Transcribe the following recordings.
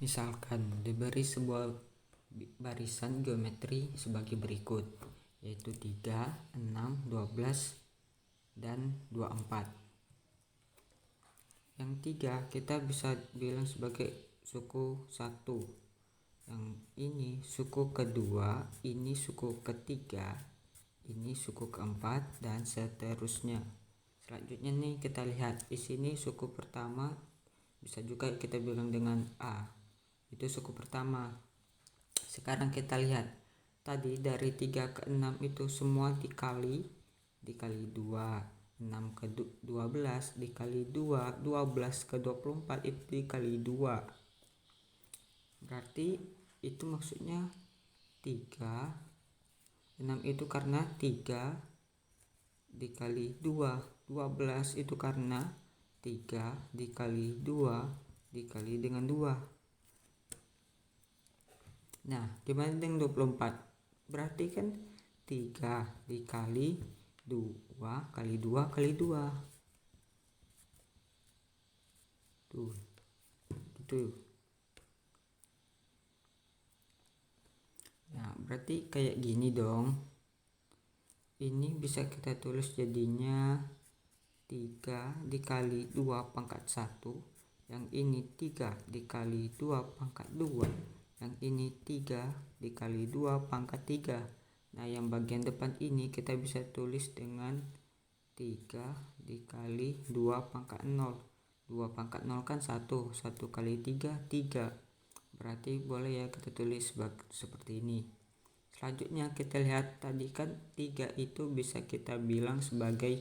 Misalkan diberi sebuah barisan geometri sebagai berikut, yaitu 3, 6, 12, dan 24. Yang 3 kita bisa bilang sebagai suku 1. Yang ini suku kedua, ini suku ketiga, ini suku keempat, dan seterusnya. Selanjutnya nih kita lihat di sini suku pertama bisa juga kita bilang dengan A. Itu suku pertama. Sekarang kita lihat tadi dari 3 ke 6 itu semua dikali 2, 6 ke 12 dikali 2, 12 ke 24 itu dikali 2. Berarti itu maksudnya 3, 6 itu karena 3 dikali 2, 12 itu karena 3 dikali 2 dikali dengan 2. Nah, gimana dengan 24? Berarti kan 3 dikali 2 kali 2 kali 2. Tuh, gitu. Nah, berarti kayak gini dong. Ini bisa kita tulis jadinya 3 dikali 2 pangkat 1. Yang ini 3 dikali 2 pangkat 2. Yang ini 3 dikali 2 pangkat 3. Nah, yang bagian depan ini kita bisa tulis dengan 3 dikali 2 pangkat 0. 2 pangkat 0 kan 1. 1 kali 3, 3. Berarti boleh ya kita tulis seperti ini. Selanjutnya kita lihat tadi kan 3 itu bisa kita bilang sebagai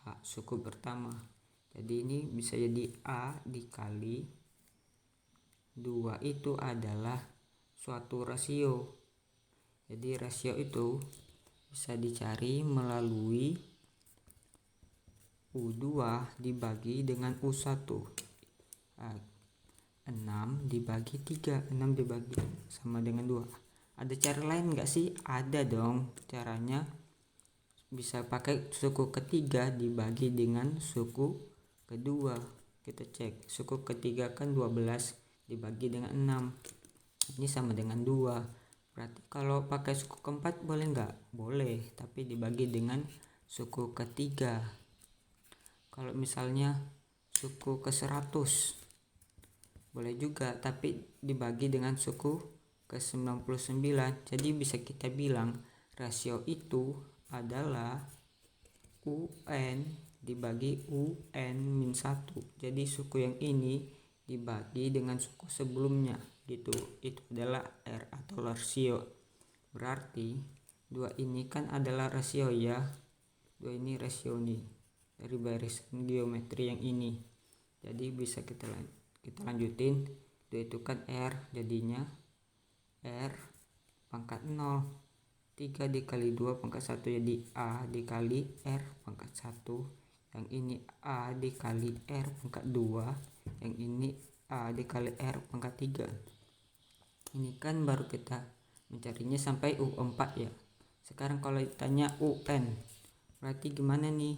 A, suku pertama. Jadi ini bisa jadi A dikali 2 itu adalah suatu rasio. Jadi rasio itu bisa dicari melalui U2 dibagi dengan U1. 6 dibagi 3, 6 dibagi sama dengan 2. Ada cara lain enggak sih? Ada dong. Caranya bisa pakai suku ketiga dibagi dengan suku kedua. Kita cek. Suku ketiga kan 12 dibagi dengan 6. Ini sama dengan 2. Berarti kalau pakai suku keempat boleh enggak? Boleh, tapi dibagi dengan suku ketiga. Kalau misalnya suku ke 100 boleh juga, tapi dibagi dengan suku ke 99. Jadi bisa kita bilang rasio itu adalah UN dibagi UN-1. Jadi suku yang ini dibagi dengan suku sebelumnya gitu. Itu adalah R atau rasio. Berarti 2 ini kan adalah rasio ya. 2 ini rasio nih dari barisan geometri yang ini. Jadi bisa kita lanjutin. 2 itu kan R, jadinya R pangkat 0. 3 dikali 2 pangkat 1 jadi A dikali R pangkat 1. Yang ini A dikali R pangkat 2. Yang ini A dikali R pangkat 3. Ini kan baru kita mencarinya sampai U4 ya. Sekarang kalau ditanya UN, berarti gimana nih?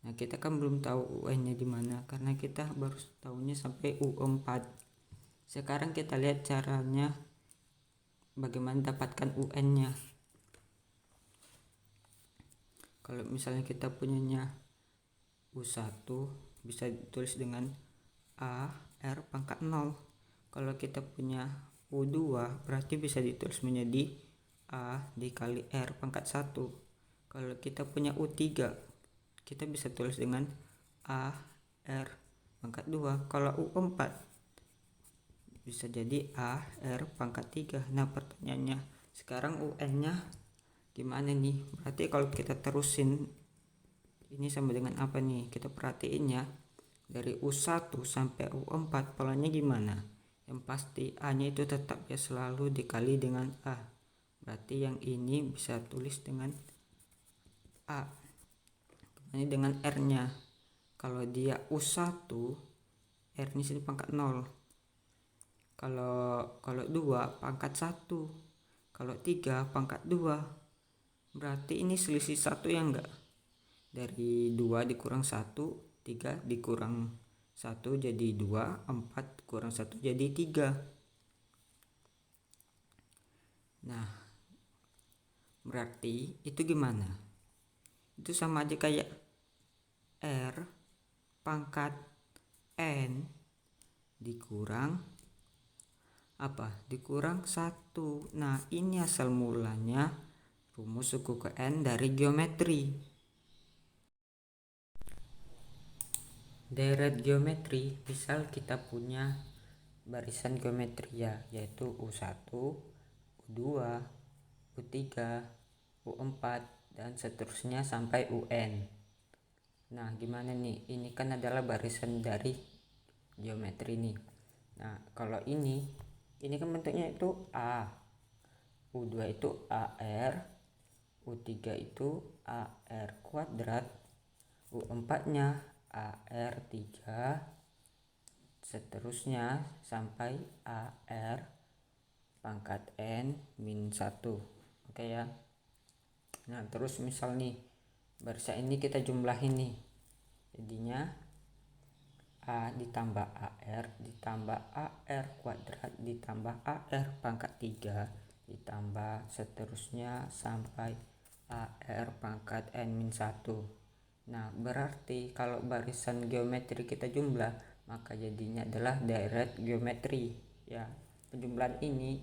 Nah, kita kan belum tahu UN-nya di mana karena kita baru tahunya sampai U4. Sekarang kita lihat caranya bagaimana dapatkan UN-nya. Kalau misalnya kita punyanya U1 bisa ditulis dengan A R pangkat 0. Kalau kita punya U2 berarti bisa ditulis menjadi A dikali R pangkat 1. Kalau kita punya U3 kita bisa tulis dengan A R pangkat 2. Kalau U4 bisa jadi A R pangkat 3. Nah, pertanyaannya sekarang UN-nya gimana nih? Berarti kalau kita terusin ini sama dengan apa nih? Kita perhatiin ya. Dari U1 sampai U4 polanya gimana? Yang pasti A-nya itu tetap ya selalu dikali dengan A. Berarti yang ini bisa tulis dengan A. Ini dengan R-nya. Kalau dia U1, R-nya sini pangkat 0. Kalau 2 pangkat 1. Kalau 3 pangkat 2. Berarti ini selisih 1 ya enggak? Dari 2 dikurang 1, 3 dikurang 1 jadi 2, 4 kurang 1 jadi 3. Nah, berarti itu gimana? Itu sama aja kayak R pangkat N dikurang dikurang 1. Nah, ini asal mulanya rumus suku ke N dari geometri. Deret geometri, misal kita punya barisan geometria yaitu U1, U2, U3, U4 dan seterusnya sampai UN. Nah, gimana nih? Ini kan adalah barisan dari geometri nih. Nah, kalau ini kan bentuknya itu A. U2 itu AR, U3 itu AR kuadrat, U4-nya AR3, seterusnya sampai AR pangkat N min 1. Oke ya. Nah, terus misal nih barisan ini kita jumlahin nih, jadinya A ditambah AR ditambah AR kuadrat ditambah AR pangkat 3 ditambah seterusnya sampai AR pangkat N min 1. Nah, berarti kalau barisan geometri kita jumlah, maka jadinya adalah deret geometri ya. Penjumlahan ini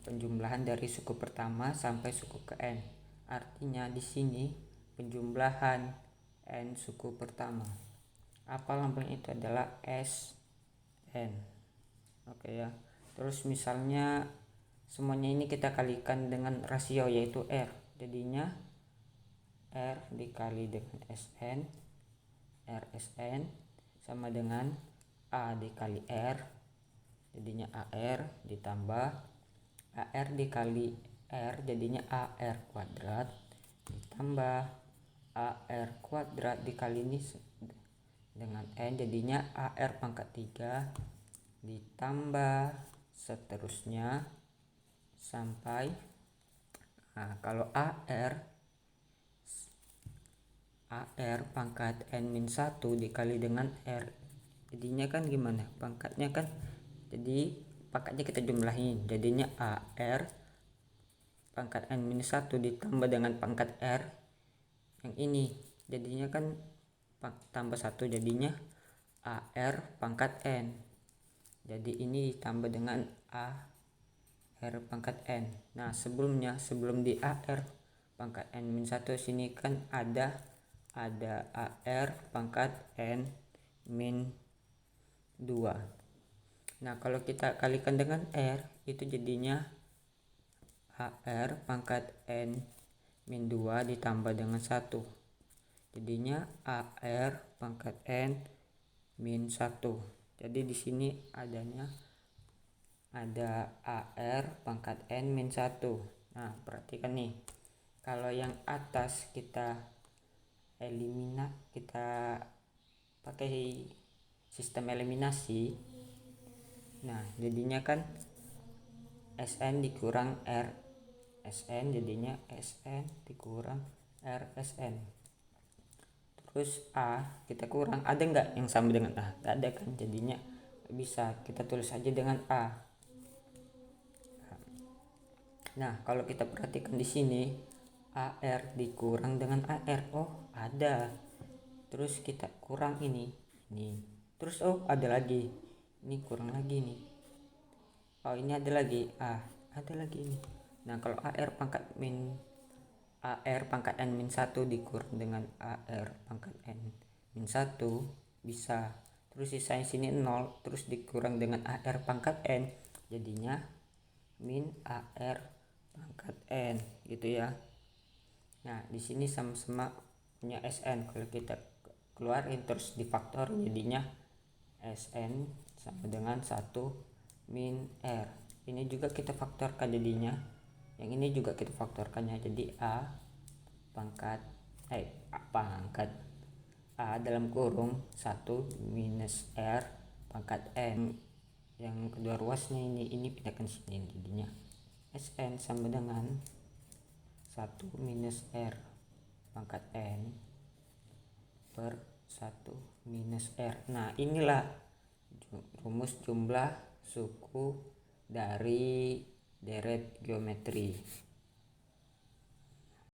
penjumlahan dari suku pertama sampai suku ke N. Artinya di sini penjumlahan N suku pertama. Apa lambang itu adalah SN. Oke ya. Terus misalnya semuanya ini kita kalikan dengan rasio yaitu R. Jadinya R dikali dengan SN, RSN sama dengan A dikali R, jadinya AR ditambah AR dikali R jadinya AR kuadrat ditambah AR kuadrat dikali ini dengan N jadinya AR pangkat 3 ditambah seterusnya sampai kalau AR pangkat N min 1 dikali dengan R, jadinya kan gimana pangkatnya kan, jadi pangkatnya kita jumlahin jadinya AR pangkat N min 1 ditambah dengan pangkat R yang ini jadinya kan tambah 1 jadinya AR pangkat N, jadi ini ditambah dengan AR pangkat N. Nah, sebelum di AR pangkat N min 1 sini kan ada AR pangkat N min 2. Nah, kalau kita kalikan dengan R itu jadinya AR pangkat N min 2 ditambah dengan 1 jadinya AR pangkat N min 1. Jadi di sini ada AR pangkat N min 1. Nah, perhatikan nih, kalau yang atas kita pakai sistem eliminasi. Nah, jadinya kan SN dikurang R SN jadinya SN dikurang RSN. Terus A kita kurang, ada nggak yang sama dengan A? Nggak ada kan, jadinya bisa kita tulis aja dengan A. Nah, kalau kita perhatikan di sini AR dikurang dengan AR, oh ada. Terus kita kurang ini terus ada lagi ini, kurang lagi nih, ini ada lagi ada lagi ini. Nah, kalau AR pangkat N min 1 dikurang dengan AR pangkat N min 1 bisa, terus sisanya sini 0 terus dikurang dengan AR pangkat N jadinya min AR pangkat N gitu ya. Nah, di sini sama-sama punya SN, kalau kita keluarin terus difaktor jadinya SN sama dengan 1 min R. Ini juga kita faktorkan jadinya, yang ini juga kita faktorkannya jadi A dalam kurung 1 minus R pangkat N, yang kedua ruasnya ini pindahkan sini jadinya SN sama dengan 1 minus R pangkat N per 1 minus R. Nah, inilah rumus jumlah suku dari deret geometri.